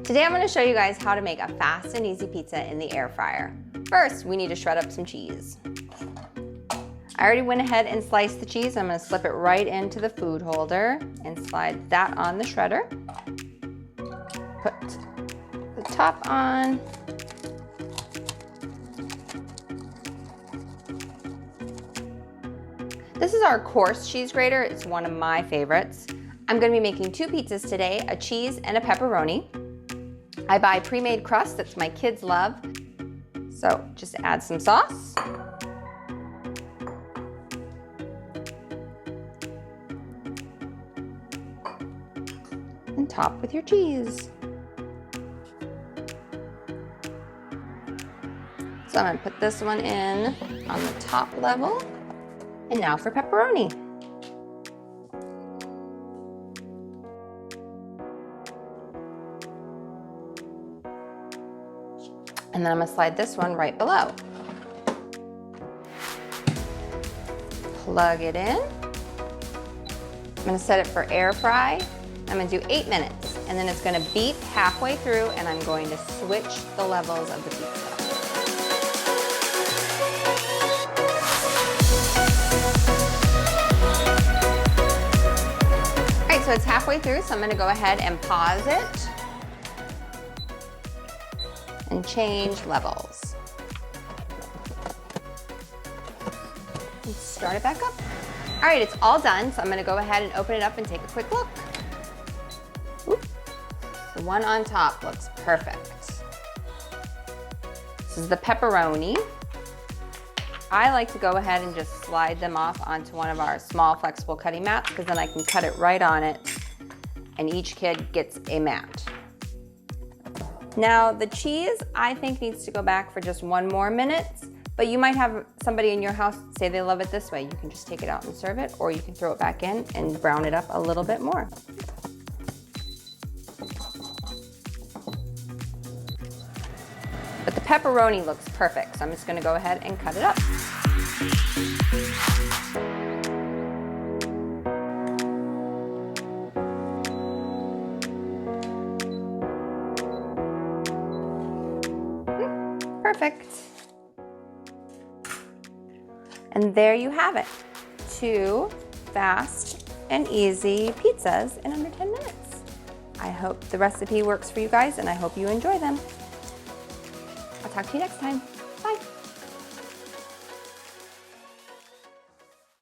Today I'm going to show you guys how to make a fast and easy pizza in the air fryer. First, we need to shred up some cheese. I already went ahead and sliced the cheese. I'm going to slip it right into the food holder and slide that on the shredder. Put the top on. This is our coarse cheese grater. It's one of my favorites. I'm going to be making two pizzas today, a cheese and a pepperoni. I buy pre-made crust that my kids love. So just add some sauce. And top with your cheese. So I'm going to put this one in on the top level. And now for pepperoni. And then I'm gonna slide this one right below. Plug it in. I'm gonna set it for air fry. I'm gonna do 8 minutes, and then it's gonna beep halfway through, and I'm going to switch the levels of the pizza. All right, so it's halfway through, so I'm gonna go ahead and pause it and change levels. And start it back up. All right, it's all done, so I'm gonna go ahead and open it up and take a quick look. Oop. The one on top looks perfect. This is the pepperoni. I like to go ahead and just slide them off onto one of our small flexible cutting mats, because then I can cut it right on it, and each kid gets a mat. Now the cheese, I think, needs to go back for just 1 more minute, but you might have somebody in your house say they love it this way. You can just take it out and serve it, or you can throw it back in and brown it up a little bit more. But the pepperoni looks perfect, so I'm just gonna go ahead and cut it up. Perfect. And there you have it. 2 fast and easy pizzas in under 10 minutes. I hope the recipe works for you guys, and I hope you enjoy them. I'll talk to you next time.